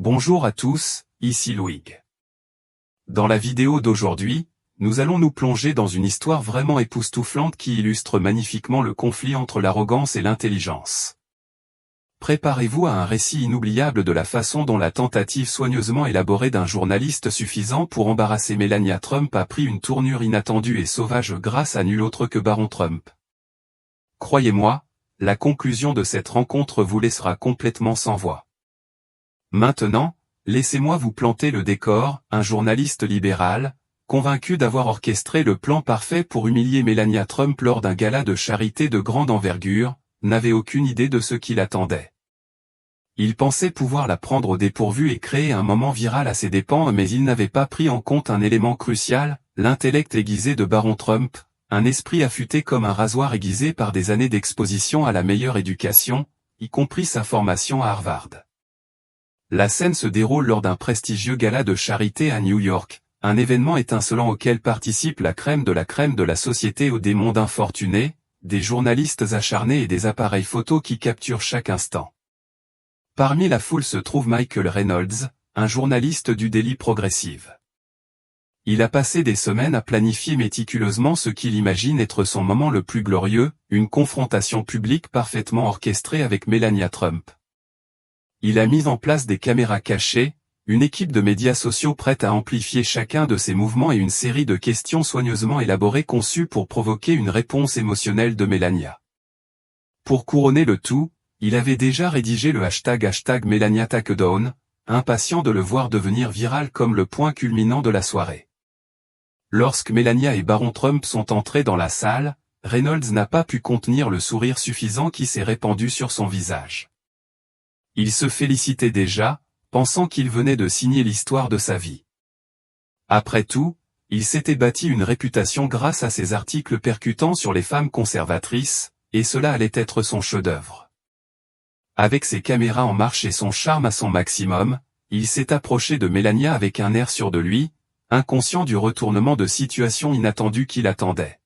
Bonjour à tous, ici Loïc. Dans la vidéo d'aujourd'hui, nous allons nous plonger dans une histoire vraiment époustouflante qui illustre magnifiquement le conflit entre l'arrogance et l'intelligence. Préparez-vous à un récit inoubliable de la façon dont la tentative soigneusement élaborée d'un journaliste suffisant pour embarrasser Melania Trump a pris une tournure inattendue et sauvage grâce à nul autre que Baron Trump. Croyez-moi, la conclusion de cette rencontre vous laissera complètement sans voix. Maintenant, laissez-moi vous planter le décor. Un journaliste libéral, convaincu d'avoir orchestré le plan parfait pour humilier Melania Trump lors d'un gala de charité de grande envergure, n'avait aucune idée de ce qui l'attendait. Il pensait pouvoir la prendre au dépourvu et créer un moment viral à ses dépens, mais il n'avait pas pris en compte un élément crucial, l'intellect aiguisé de Baron Trump, un esprit affûté comme un rasoir aiguisé par des années d'exposition à la meilleure éducation, y compris sa formation à Harvard. La scène se déroule lors d'un prestigieux gala de charité à New York, un événement étincelant auquel participe la crème de la société aux des mondes infortunés, des journalistes acharnés et des appareils photo qui capturent chaque instant. Parmi la foule se trouve Michael Reynolds, un journaliste du Daily Progressive. Il a passé des semaines à planifier méticuleusement ce qu'il imagine être son moment le plus glorieux, une confrontation publique parfaitement orchestrée avec Melania Trump. Il a mis en place des caméras cachées, une équipe de médias sociaux prête à amplifier chacun de ses mouvements et une série de questions soigneusement élaborées conçues pour provoquer une réponse émotionnelle de Melania. Pour couronner le tout, il avait déjà rédigé le hashtag #MelaniaTakedown, impatient de le voir devenir viral comme le point culminant de la soirée. Lorsque Melania et Baron Trump sont entrés dans la salle, Reynolds n'a pas pu contenir le sourire suffisant qui s'est répandu sur son visage. Il se félicitait déjà, pensant qu'il venait de signer l'histoire de sa vie. Après tout, il s'était bâti une réputation grâce à ses articles percutants sur les femmes conservatrices, et cela allait être son chef-d'œuvre. Avec ses caméras en marche et son charme à son maximum, il s'est approché de Melania avec un air sûr de lui, inconscient du retournement de situation inattendu qui l'attendait.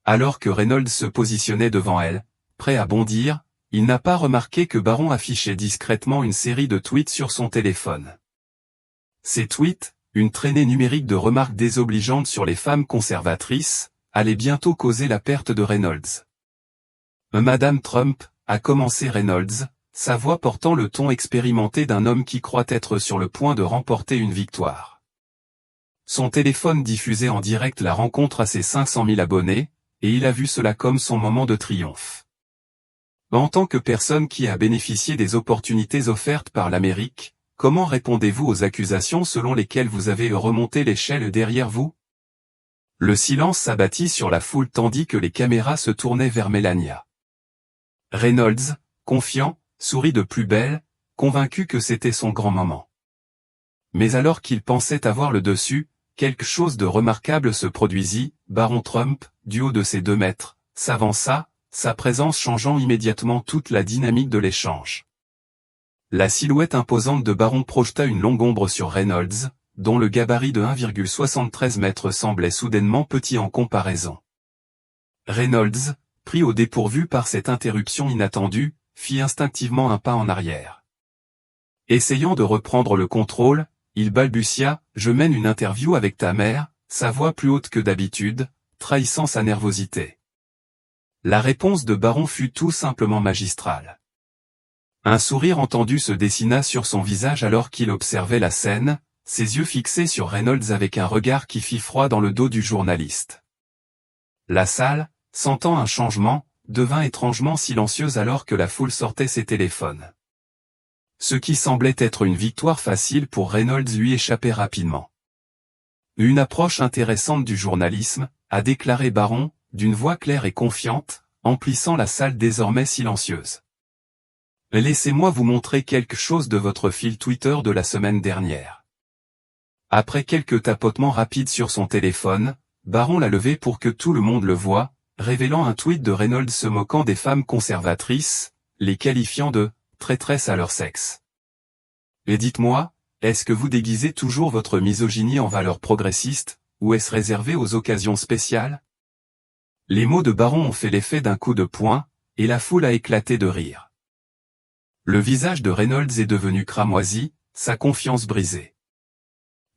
Alors que Reynolds se positionnait devant elle, prêt à bondir, il n'a pas remarqué que Baron affichait discrètement une série de tweets sur son téléphone. Ces tweets, une traînée numérique de remarques désobligeantes sur les femmes conservatrices, allaient bientôt causer la perte de Reynolds. Madame Trump, a commencé Reynolds, sa voix portant le ton expérimenté d'un homme qui croit être sur le point de remporter une victoire. Son téléphone diffusait en direct la rencontre à ses 500 000 abonnés, et il a vu cela comme son moment de triomphe. En tant que personne qui a bénéficié des opportunités offertes par l'Amérique, comment répondez-vous aux accusations selon lesquelles vous avez remonté l'échelle derrière vous? Le silence s'abattit sur la foule tandis que les caméras se tournaient vers Melania. Reynolds, confiant, sourit de plus belle, convaincu que c'était son grand moment. Mais alors qu'il pensait avoir le dessus, quelque chose de remarquable se produisit. Baron Trump, du haut de ses 2 mètres, s'avança, sa présence changeant immédiatement toute la dynamique de l'échange. La silhouette imposante de Baron projeta une longue ombre sur Reynolds, dont le gabarit de 1,73 m semblait soudainement petit en comparaison. Reynolds, pris au dépourvu par cette interruption inattendue, fit instinctivement un pas en arrière. Essayant de reprendre le contrôle, il balbutia « Je mène une interview avec ta mère », sa voix plus haute que d'habitude, trahissant sa nervosité. La réponse de Baron fut tout simplement magistrale. Un sourire entendu se dessina sur son visage alors qu'il observait la scène, ses yeux fixés sur Reynolds avec un regard qui fit froid dans le dos du journaliste. La salle, sentant un changement, devint étrangement silencieuse alors que la foule sortait ses téléphones. Ce qui semblait être une victoire facile pour Reynolds lui échappait rapidement. Une approche intéressante du journalisme, a déclaré Baron, d'une voix claire et confiante, emplissant la salle désormais silencieuse. Laissez-moi vous montrer quelque chose de votre fil Twitter de la semaine dernière. Après quelques tapotements rapides sur son téléphone, Baron l'a levé pour que tout le monde le voie, révélant un tweet de Reynolds se moquant des femmes conservatrices, les qualifiant de « traîtresses à leur sexe ». Et dites-moi, est-ce que vous déguisez toujours votre misogynie en valeurs progressistes, ou est-ce réservé aux occasions spéciales? Les mots de Baron ont fait l'effet d'un coup de poing, et la foule a éclaté de rire. Le visage de Reynolds est devenu cramoisi, sa confiance brisée.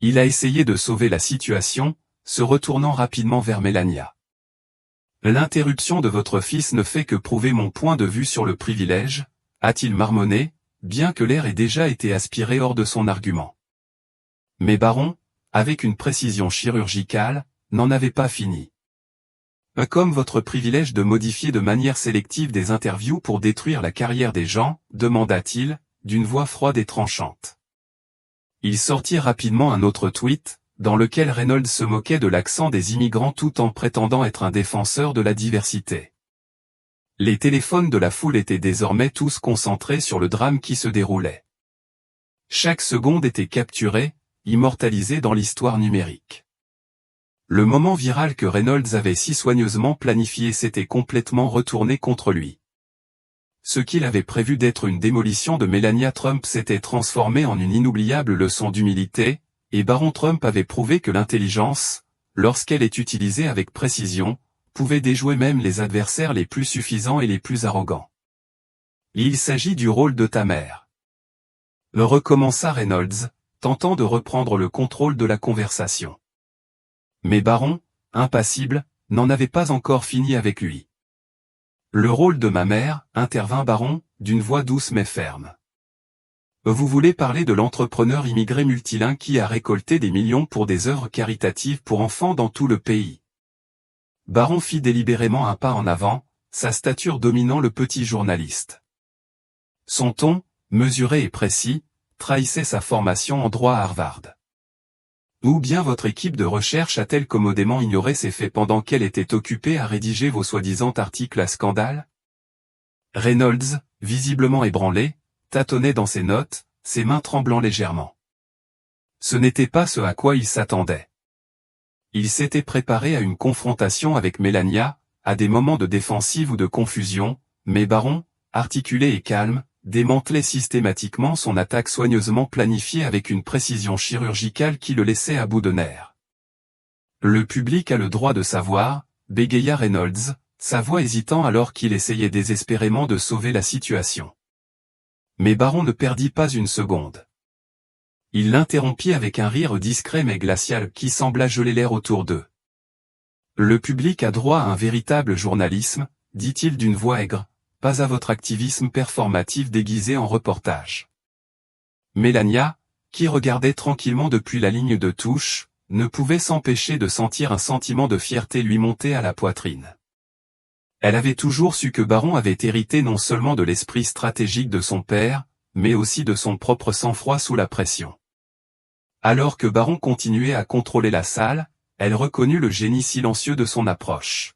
Il a essayé de sauver la situation, se retournant rapidement vers Melania. L'interruption de votre fils ne fait que prouver mon point de vue sur le privilège, a-t-il marmonné, bien que l'air ait déjà été aspiré hors de son argument. Mais Baron, avec une précision chirurgicale, n'en avait pas fini. Comme votre privilège de modifier de manière sélective des interviews pour détruire la carrière des gens, demanda-t-il, d'une voix froide et tranchante. Il sortit rapidement un autre tweet, dans lequel Reynolds se moquait de l'accent des immigrants tout en prétendant être un défenseur de la diversité. Les téléphones de la foule étaient désormais tous concentrés sur le drame qui se déroulait. Chaque seconde était capturée, immortalisée dans l'histoire numérique. Le moment viral que Reynolds avait si soigneusement planifié s'était complètement retourné contre lui. Ce qu'il avait prévu d'être une démolition de Melania Trump s'était transformé en une inoubliable leçon d'humilité, et Baron Trump avait prouvé que l'intelligence, lorsqu'elle est utilisée avec précision, pouvait déjouer même les adversaires les plus suffisants et les plus arrogants. Il s'agit du rôle de ta mère. Recommença Reynolds, tentant de reprendre le contrôle de la conversation. Mais Baron, impassible, n'en avait pas encore fini avec lui. Le rôle de ma mère, intervint Baron, d'une voix douce mais ferme. Vous voulez parler de l'entrepreneur immigré multilingue qui a récolté des millions pour des œuvres caritatives pour enfants dans tout le pays. Baron fit délibérément un pas en avant, sa stature dominant le petit journaliste. Son ton, mesuré et précis, trahissait sa formation en droit à Harvard. Ou bien votre équipe de recherche a-t-elle commodément ignoré ces faits pendant qu'elle était occupée à rédiger vos soi-disant articles à scandale? Reynolds, visiblement ébranlé, tâtonnait dans ses notes, ses mains tremblant légèrement. Ce n'était pas ce à quoi il s'attendait. Il s'était préparé à une confrontation avec Melania, à des moments de défensive ou de confusion, mais Baron, articulé et calme, démantelait systématiquement son attaque soigneusement planifiée avec une précision chirurgicale qui le laissait à bout de nerfs. Le public a le droit de savoir, bégaya Reynolds, sa voix hésitant alors qu'il essayait désespérément de sauver la situation. Mais Baron ne perdit pas une seconde. Il l'interrompit avec un rire discret mais glacial qui sembla geler l'air autour d'eux. Le public a droit à un véritable journalisme, dit-il d'une voix aigre, pas à votre activisme performatif déguisé en reportage. Melania, qui regardait tranquillement depuis la ligne de touche, ne pouvait s'empêcher de sentir un sentiment de fierté lui monter à la poitrine. Elle avait toujours su que Baron avait hérité non seulement de l'esprit stratégique de son père, mais aussi de son propre sang-froid sous la pression. Alors que Baron continuait à contrôler la salle, elle reconnut le génie silencieux de son approche.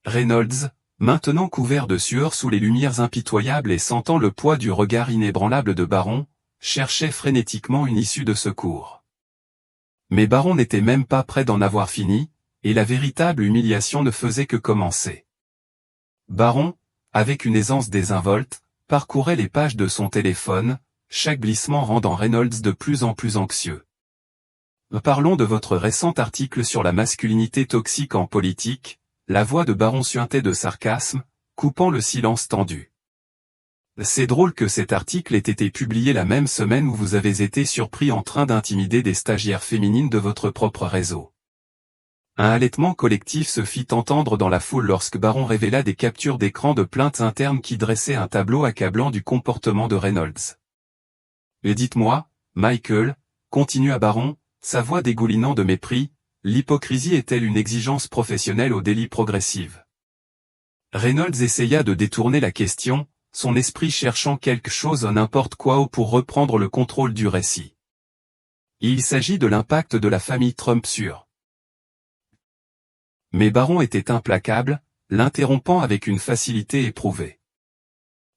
Reynolds, maintenant couvert de sueur sous les lumières impitoyables et sentant le poids du regard inébranlable de Baron, cherchait frénétiquement une issue de secours. Mais Baron n'était même pas près d'en avoir fini, et la véritable humiliation ne faisait que commencer. Baron, avec une aisance désinvolte, parcourait les pages de son téléphone, chaque glissement rendant Reynolds de plus en plus anxieux. Parlons de votre récent article sur la masculinité toxique en politique. La voix de Baron suintait de sarcasme, coupant le silence tendu. C'est drôle que cet article ait été publié la même semaine où vous avez été surpris en train d'intimider des stagiaires féminines de votre propre réseau. Un halètement collectif se fit entendre dans la foule lorsque Baron révéla des captures d'écran de plaintes internes qui dressaient un tableau accablant du comportement de Reynolds. Et dites-moi, Michael, continua Baron, sa voix dégoulinant de mépris, l'hypocrisie est-elle une exigence professionnelle au délit progressive? Reynolds essaya de détourner la question, son esprit cherchant quelque chose n'importe quoi pour reprendre le contrôle du récit. Il s'agit de l'impact de la famille Trump sur. Mais Baron était implacable, l'interrompant avec une facilité éprouvée.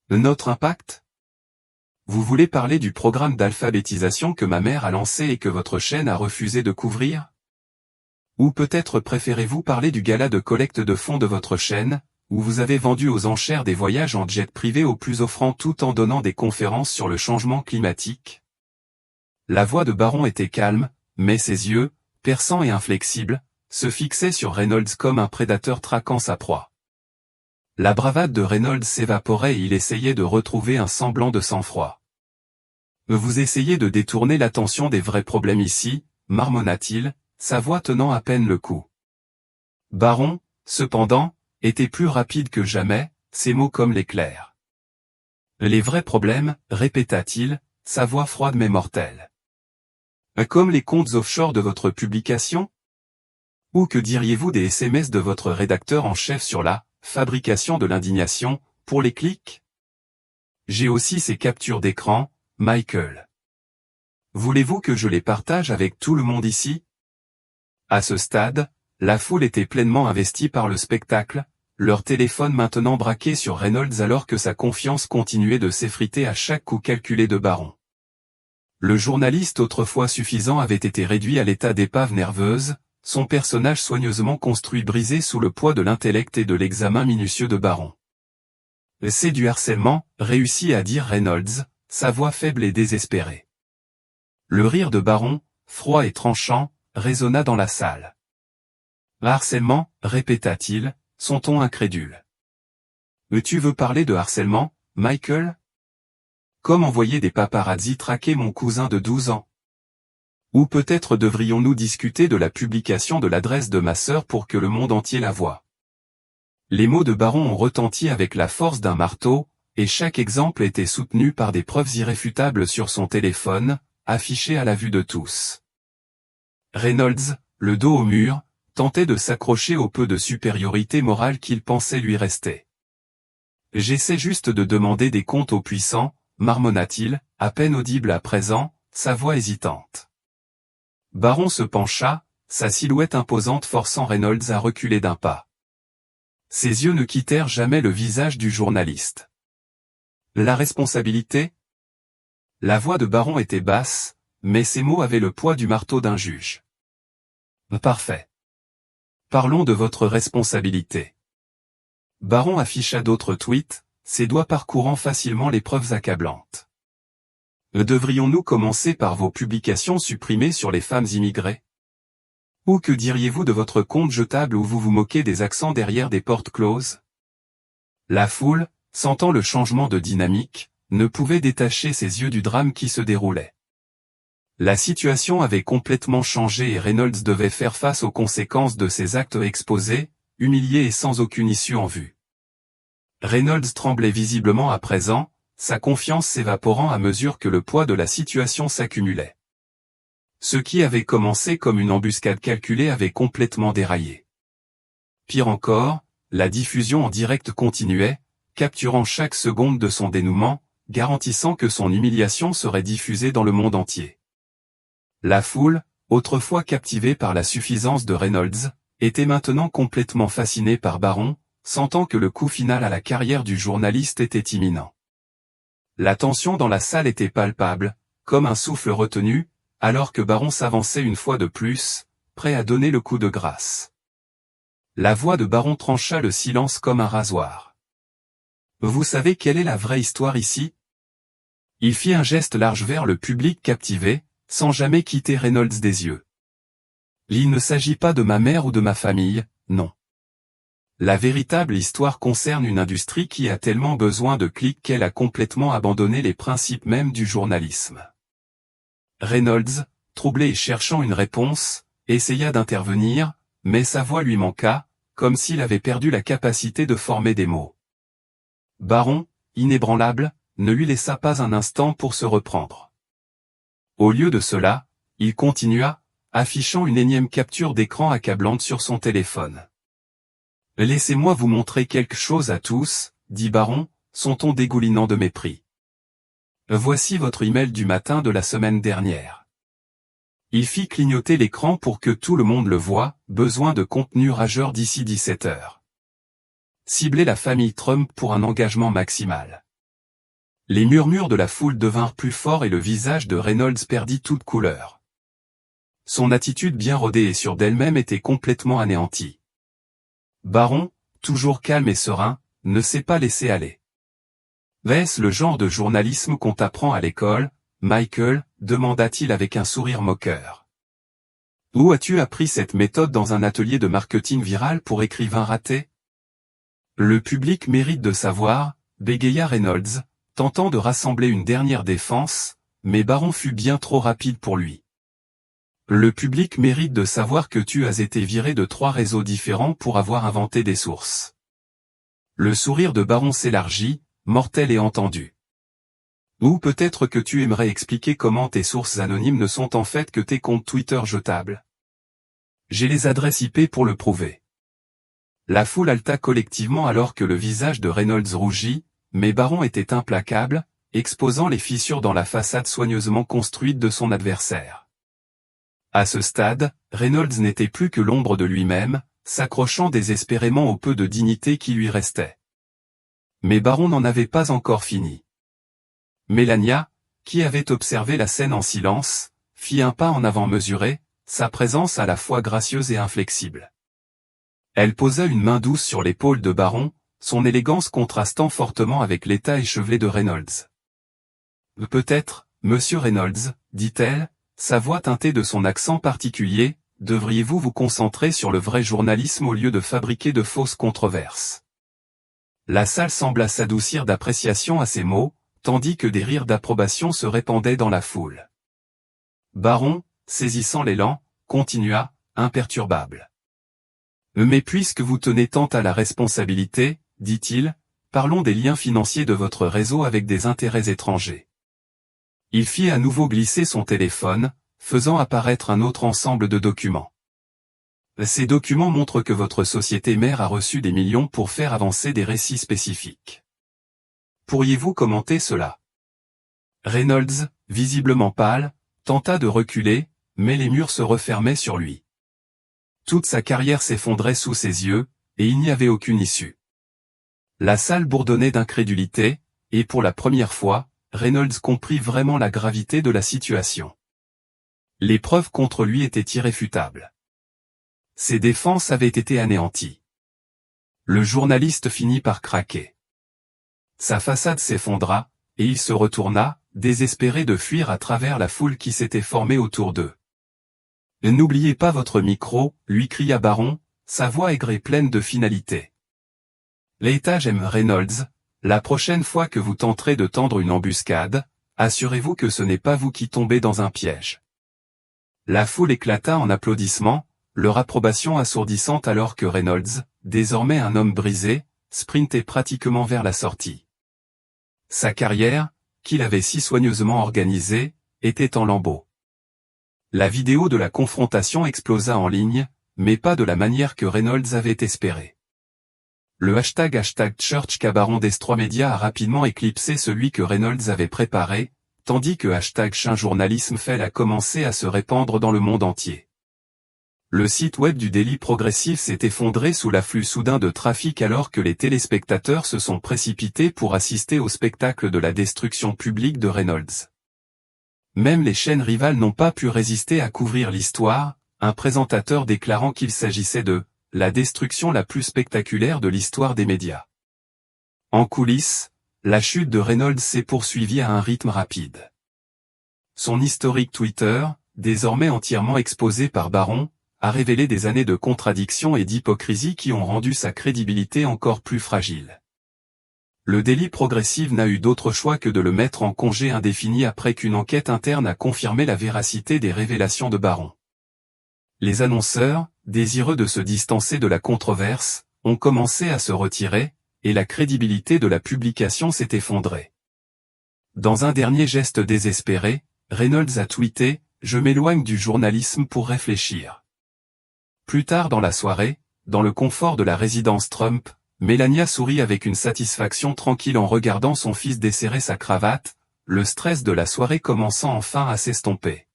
Notre impact? Vous voulez parler du programme d'alphabétisation que ma mère a lancé et que votre chaîne a refusé de couvrir? Ou peut-être préférez-vous parler du gala de collecte de fonds de votre chaîne, où vous avez vendu aux enchères des voyages en jet privé aux plus offrants tout en donnant des conférences sur le changement climatique? La voix de Baron était calme, mais ses yeux, perçants et inflexibles, se fixaient sur Reynolds comme un prédateur traquant sa proie. La bravade de Reynolds s'évaporait et il essayait de retrouver un semblant de sang-froid. Vous essayez de détourner l'attention des vrais problèmes ici, marmonna-t-il, sa voix tenant à peine le coup. Baron, cependant, était plus rapide que jamais, ses mots comme l'éclair. Les vrais problèmes, répéta-t-il, sa voix froide mais mortelle. Comme les comptes offshore de votre publication? Ou que diriez-vous des SMS de votre rédacteur en chef sur la fabrication de l'indignation, pour les clics? J'ai aussi ces captures d'écran, Michael. Voulez-vous que je les partage avec tout le monde ici? À ce stade, la foule était pleinement investie par le spectacle, leur téléphone maintenant braqué sur Reynolds alors que sa confiance continuait de s'effriter à chaque coup calculé de Baron. Le journaliste autrefois suffisant avait été réduit à l'état d'épave nerveuse, son personnage soigneusement construit brisé sous le poids de l'intellect et de l'examen minutieux de Baron. C'est du harcèlement, réussit à dire Reynolds, sa voix faible et désespérée. Le rire de Baron, froid et tranchant, résonna dans la salle. Harcèlement, répéta-t-il, son ton incrédule. Tu veux parler de harcèlement, Michael? Comme envoyer des paparazzis traquer mon cousin de 12 ans? Ou peut-être devrions-nous discuter de la publication de l'adresse de ma sœur pour que le monde entier la voie? Les mots de Baron ont retenti avec la force d'un marteau, et chaque exemple était soutenu par des preuves irréfutables sur son téléphone, affichées à la vue de tous. Reynolds, le dos au mur, tentait de s'accrocher au peu de supériorité morale qu'il pensait lui rester. J'essaie juste de demander des comptes aux puissants, marmonna-t-il, à peine audible à présent, sa voix hésitante. Baron se pencha, sa silhouette imposante forçant Reynolds à reculer d'un pas. Ses yeux ne quittèrent jamais le visage du journaliste. La responsabilité? La voix de Baron était basse, mais ses mots avaient le poids du marteau d'un juge. Parfait. Parlons de votre responsabilité. Baron afficha d'autres tweets, ses doigts parcourant facilement les preuves accablantes. Devrions-nous commencer par vos publications supprimées sur les femmes immigrées? Ou que diriez-vous de votre compte jetable où vous vous moquez des accents derrière des portes closes? La foule, sentant le changement de dynamique, ne pouvait détacher ses yeux du drame qui se déroulait. La situation avait complètement changé et Reynolds devait faire face aux conséquences de ses actes exposés, humilié et sans aucune issue en vue. Reynolds tremblait visiblement à présent, sa confiance s'évaporant à mesure que le poids de la situation s'accumulait. Ce qui avait commencé comme une embuscade calculée avait complètement déraillé. Pire encore, la diffusion en direct continuait, capturant chaque seconde de son dénouement, garantissant que son humiliation serait diffusée dans le monde entier. La foule, autrefois captivée par la suffisance de Reynolds, était maintenant complètement fascinée par Baron, sentant que le coup final à la carrière du journaliste était imminent. La tension dans la salle était palpable, comme un souffle retenu, alors que Baron s'avançait une fois de plus, prêt à donner le coup de grâce. La voix de Baron trancha le silence comme un rasoir. Vous savez quelle est la vraie histoire ici? Il fit un geste large vers le public captivé, sans jamais quitter Reynolds des yeux. Il ne s'agit pas de ma mère ou de ma famille, non. La véritable histoire concerne une industrie qui a tellement besoin de clics qu'elle a complètement abandonné les principes mêmes du journalisme. Reynolds, troublé et cherchant une réponse, essaya d'intervenir, mais sa voix lui manqua, comme s'il avait perdu la capacité de former des mots. Baron, inébranlable, ne lui laissa pas un instant pour se reprendre. Au lieu de cela, il continua, affichant une énième capture d'écran accablante sur son téléphone. « Laissez-moi vous montrer quelque chose à tous, dit Baron, son ton dégoulinant de mépris. Voici votre email du matin de la semaine dernière. » Il fit clignoter l'écran pour que tout le monde le voie, besoin de contenu rageur d'ici 17 heures. Cibler la famille Trump pour un engagement maximal. Les murmures de la foule devinrent plus forts et le visage de Reynolds perdit toute couleur. Son attitude bien rodée et sûre d'elle-même était complètement anéantie. Baron, toujours calme et serein, ne s'est pas laissé aller. « Est-ce le genre de journalisme qu'on t'apprend à l'école, Michael ?» demanda-t-il avec un sourire moqueur. « Où as-tu appris cette méthode dans un atelier de marketing viral pour écrivains ratés ?»« Le public mérite de savoir, » bégaya Reynolds, tentant de rassembler une dernière défense, mais Baron fut bien trop rapide pour lui. Le public mérite de savoir que tu as été viré de 3 réseaux différents pour avoir inventé des sources. Le sourire de Baron s'élargit, mortel et entendu. Ou peut-être que tu aimerais expliquer comment tes sources anonymes ne sont en fait que tes comptes Twitter jetables. J'ai les adresses IP pour le prouver. La foule halta collectivement alors que le visage de Reynolds rougit, mais Baron était implacable, exposant les fissures dans la façade soigneusement construite de son adversaire. À ce stade, Reynolds n'était plus que l'ombre de lui-même, s'accrochant désespérément au peu de dignité qui lui restait. Mais Baron n'en avait pas encore fini. Mélania, qui avait observé la scène en silence, fit un pas en avant mesuré, sa présence à la fois gracieuse et inflexible. Elle posa une main douce sur l'épaule de Baron, son élégance contrastant fortement avec l'état échevelé de Reynolds. « Peut-être, monsieur Reynolds, dit-elle, sa voix teintée de son accent particulier, devriez-vous vous concentrer sur le vrai journalisme au lieu de fabriquer de fausses controverses. » La salle sembla s'adoucir d'appréciation à ces mots, tandis que des rires d'approbation se répandaient dans la foule. Baron, saisissant l'élan, continua, imperturbable. « Mais puisque vous tenez tant à la responsabilité, dit-il, parlons des liens financiers de votre réseau avec des intérêts étrangers. » Il fit à nouveau glisser son téléphone, faisant apparaître un autre ensemble de documents. Ces documents montrent que votre société mère a reçu des millions pour faire avancer des récits spécifiques. Pourriez-vous commenter cela? Reynolds, visiblement pâle, tenta de reculer, mais les murs se refermaient sur lui. Toute sa carrière s'effondrait sous ses yeux, et il n'y avait aucune issue. La salle bourdonnait d'incrédulité, et pour la première fois, Reynolds comprit vraiment la gravité de la situation. Les preuves contre lui étaient irréfutables. Ses défenses avaient été anéanties. Le journaliste finit par craquer. Sa façade s'effondra, et il se retourna, désespéré de fuir à travers la foule qui s'était formée autour d'eux. « N'oubliez pas votre micro, lui cria Baron, sa voix aigre et pleine de finalité. L'étage aime Reynolds, la prochaine fois que vous tenterez de tendre une embuscade, assurez-vous que ce n'est pas vous qui tombez dans un piège. » La foule éclata en applaudissements, leur approbation assourdissante alors que Reynolds, désormais un homme brisé, sprintait pratiquement vers la sortie. Sa carrière, qu'il avait si soigneusement organisée, était en lambeaux. La vidéo de la confrontation explosa en ligne, mais pas de la manière que Reynolds avait espéré. Le hashtag #ChurchCabaron d'S3 Media a rapidement éclipsé celui que Reynolds avait préparé, tandis que #ChinJournalisme fait a commencé à se répandre dans le monde entier. Le site web du Daily Progressive s'est effondré sous l'afflux soudain de trafic alors que les téléspectateurs se sont précipités pour assister au spectacle de la destruction publique de Reynolds. Même les chaînes rivales n'ont pas pu résister à couvrir l'histoire, un présentateur déclarant qu'il s'agissait de « la destruction la plus spectaculaire de l'histoire des médias ». En coulisses, la chute de Reynolds s'est poursuivie à un rythme rapide. Son historique Twitter, désormais entièrement exposé par Baron, a révélé des années de contradictions et d'hypocrisie qui ont rendu sa crédibilité encore plus fragile. Le Daily Progressive n'a eu d'autre choix que de le mettre en congé indéfini après qu'une enquête interne a confirmé la véracité des révélations de Baron. Les annonceurs, désireux de se distancer de la controverse, ont commencé à se retirer, et la crédibilité de la publication s'est effondrée. Dans un dernier geste désespéré, Reynolds a tweeté « Je m'éloigne du journalisme pour réfléchir ». Plus tard dans la soirée, dans le confort de la résidence Trump, Mélania sourit avec une satisfaction tranquille en regardant son fils desserrer sa cravate, le stress de la soirée commençant enfin à s'estomper.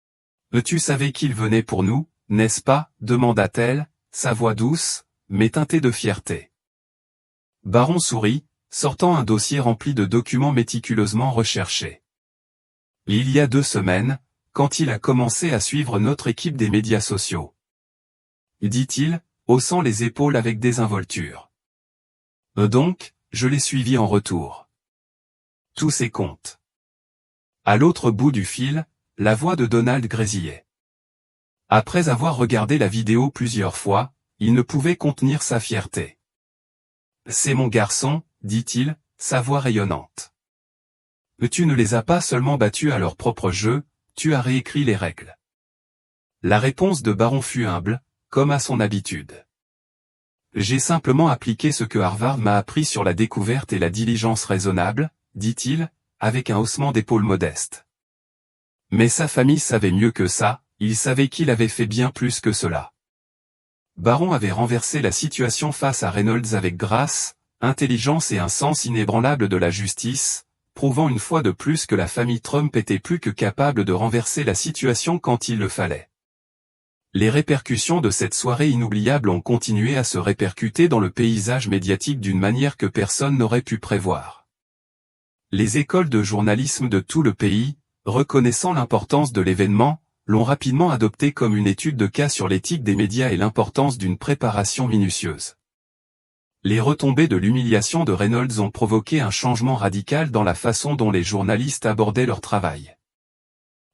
« Tu savais qu'il venait pour nous, n'est-ce pas ?» demanda-t-elle, sa voix douce, mais teintée de fierté. Baron sourit, sortant un dossier rempli de documents méticuleusement recherchés. « Il y a 2 semaines, quand il a commencé à suivre notre équipe des médias sociaux. » dit-il, haussant les épaules avec désinvolture. Donc, je l'ai suivi en retour. Tous ses comptes. À l'autre bout du fil, la voix de Donald grésillait. Après avoir regardé la vidéo plusieurs fois, il ne pouvait contenir sa fierté. « C'est mon garçon, dit-il, sa voix rayonnante. Tu ne les as pas seulement battus à leur propre jeu, tu as réécrit les règles. La réponse de Barron fut humble, comme à son habitude. J'ai simplement appliqué ce que Harvard m'a appris sur la découverte et la diligence raisonnable, dit-il, avec un haussement d'épaules modeste. Mais sa famille savait mieux que ça, il savait qu'il avait fait bien plus que cela. Barron avait renversé la situation face à Reynolds avec grâce, intelligence et un sens inébranlable de la justice, prouvant une fois de plus que la famille Trump était plus que capable de renverser la situation quand il le fallait. Les répercussions de cette soirée inoubliable ont continué à se répercuter dans le paysage médiatique d'une manière que personne n'aurait pu prévoir. Les écoles de journalisme de tout le pays, reconnaissant l'importance de l'événement, l'ont rapidement adopté comme une étude de cas sur l'éthique des médias et l'importance d'une préparation minutieuse. Les retombées de l'humiliation de Reynolds ont provoqué un changement radical dans la façon dont les journalistes abordaient leur travail.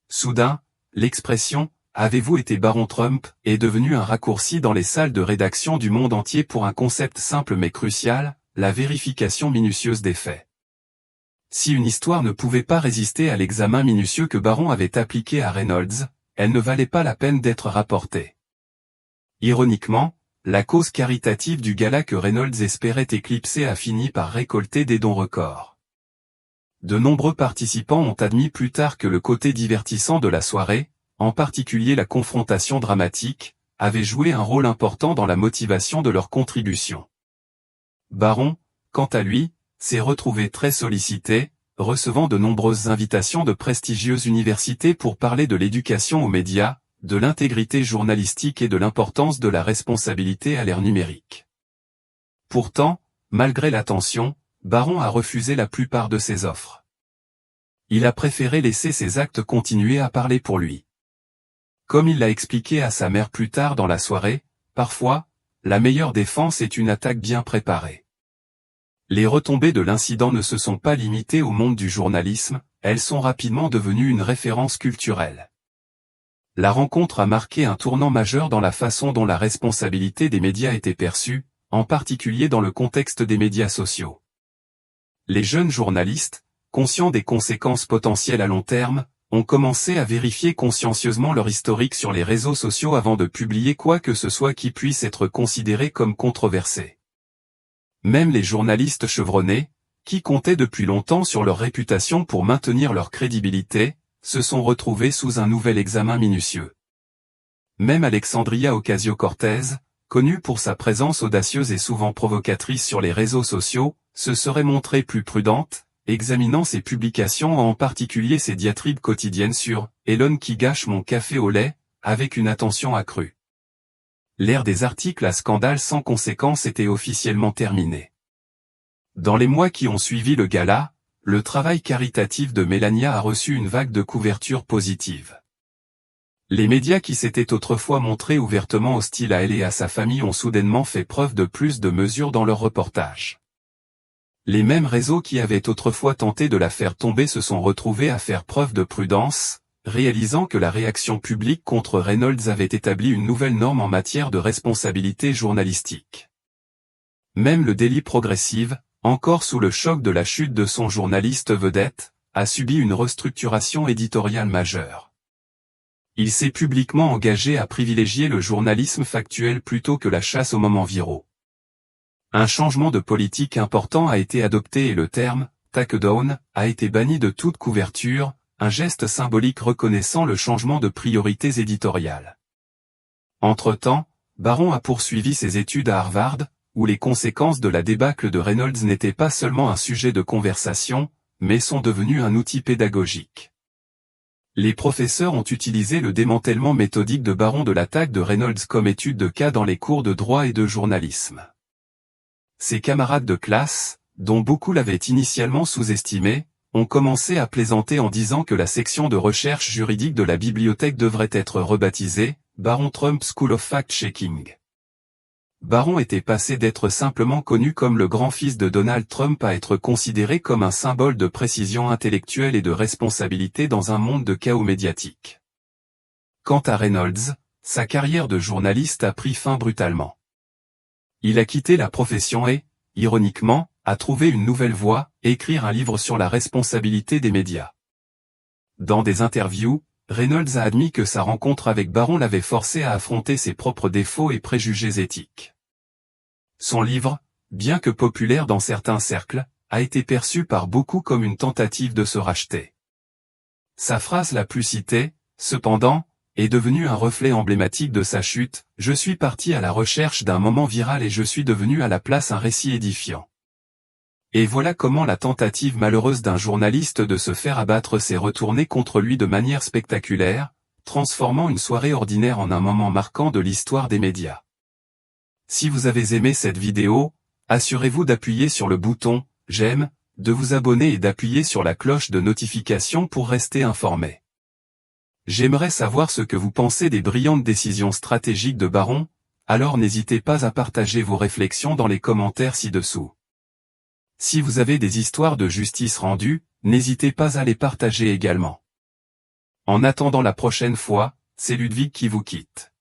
Soudain, l'expression « Avez-vous été Baron Trump ?» est devenue un raccourci dans les salles de rédaction du monde entier pour un concept simple mais crucial, la vérification minutieuse des faits. Si une histoire ne pouvait pas résister à l'examen minutieux que Barron avait appliqué à Reynolds, elle ne valait pas la peine d'être rapportée. Ironiquement, la cause caritative du gala que Reynolds espérait éclipser a fini par récolter des dons records. De nombreux participants ont admis plus tard que le côté divertissant de la soirée, en particulier la confrontation dramatique, avait joué un rôle important dans la motivation de leur contribution. Barron, quant à lui, s'est retrouvé très sollicité, recevant de nombreuses invitations de prestigieuses universités pour parler de l'éducation aux médias, de l'intégrité journalistique et de l'importance de la responsabilité à l'ère numérique. Pourtant, malgré l'attention, Barron a refusé la plupart de ces offres. Il a préféré laisser ses actes continuer à parler pour lui. Comme il l'a expliqué à sa mère plus tard dans la soirée, parfois, la meilleure défense est une attaque bien préparée. Les retombées de l'incident ne se sont pas limitées au monde du journalisme, elles sont rapidement devenues une référence culturelle. La rencontre a marqué un tournant majeur dans la façon dont la responsabilité des médias était perçue, en particulier dans le contexte des médias sociaux. Les jeunes journalistes, conscients des conséquences potentielles à long terme, ont commencé à vérifier consciencieusement leur historique sur les réseaux sociaux avant de publier quoi que ce soit qui puisse être considéré comme controversé. Même les journalistes chevronnés, qui comptaient depuis longtemps sur leur réputation pour maintenir leur crédibilité, se sont retrouvés sous un nouvel examen minutieux. Même Alexandria Ocasio-Cortez, connue pour sa présence audacieuse et souvent provocatrice sur les réseaux sociaux, se serait montrée plus prudente, examinant ses publications en particulier ses diatribes quotidiennes sur « Elon qui gâche mon café au lait » avec une attention accrue. L'ère des articles à scandale sans conséquence était officiellement terminée. Dans les mois qui ont suivi le gala, le travail caritatif de Melania a reçu une vague de couverture positive. Les médias qui s'étaient autrefois montrés ouvertement hostiles à elle et à sa famille ont soudainement fait preuve de plus de mesure dans leurs reportages. Les mêmes réseaux qui avaient autrefois tenté de la faire tomber se sont retrouvés à faire preuve de prudence, réalisant que la réaction publique contre Reynolds avait établi une nouvelle norme en matière de responsabilité journalistique. Même le Daily Progressive, encore sous le choc de la chute de son journaliste vedette, a subi une restructuration éditoriale majeure. Il s'est publiquement engagé à privilégier le journalisme factuel plutôt que la chasse aux moments viraux. Un changement de politique important a été adopté et le terme « takedown » a été banni de toute couverture, un geste symbolique reconnaissant le changement de priorités éditoriales. Entre-temps, Barron a poursuivi ses études à Harvard, où les conséquences de la débâcle de Reynolds n'étaient pas seulement un sujet de conversation, mais sont devenues un outil pédagogique. Les professeurs ont utilisé le démantèlement méthodique de Barron de l'attaque de Reynolds comme étude de cas dans les cours de droit et de journalisme. Ses camarades de classe, dont beaucoup l'avaient initialement sous-estimé, ont commencé à plaisanter en disant que la section de recherche juridique de la bibliothèque devrait être rebaptisée « Barron Trump School of Fact-Checking ». Barron était passé d'être simplement connu comme le grand-fils de Donald Trump à être considéré comme un symbole de précision intellectuelle et de responsabilité dans un monde de chaos médiatique. Quant à Reynolds, sa carrière de journaliste a pris fin brutalement. Il a quitté la profession et, ironiquement, à trouver une nouvelle voie, et écrire un livre sur la responsabilité des médias. Dans des interviews, Reynolds a admis que sa rencontre avec Baron l'avait forcé à affronter ses propres défauts et préjugés éthiques. Son livre, bien que populaire dans certains cercles, a été perçu par beaucoup comme une tentative de se racheter. Sa phrase la plus citée, cependant, est devenue un reflet emblématique de sa chute. « Je suis parti à la recherche d'un moment viral et je suis devenu à la place un récit édifiant. » Et voilà comment la tentative malheureuse d'un journaliste de se faire abattre s'est retournée contre lui de manière spectaculaire, transformant une soirée ordinaire en un moment marquant de l'histoire des médias. Si vous avez aimé cette vidéo, assurez-vous d'appuyer sur le bouton « J'aime », de vous abonner et d'appuyer sur la cloche de notification pour rester informé. J'aimerais savoir ce que vous pensez des brillantes décisions stratégiques de Baron, alors n'hésitez pas à partager vos réflexions dans les commentaires ci-dessous. Si vous avez des histoires de justice rendues, n'hésitez pas à les partager également. En attendant la prochaine fois, c'est Ludwig qui vous quitte.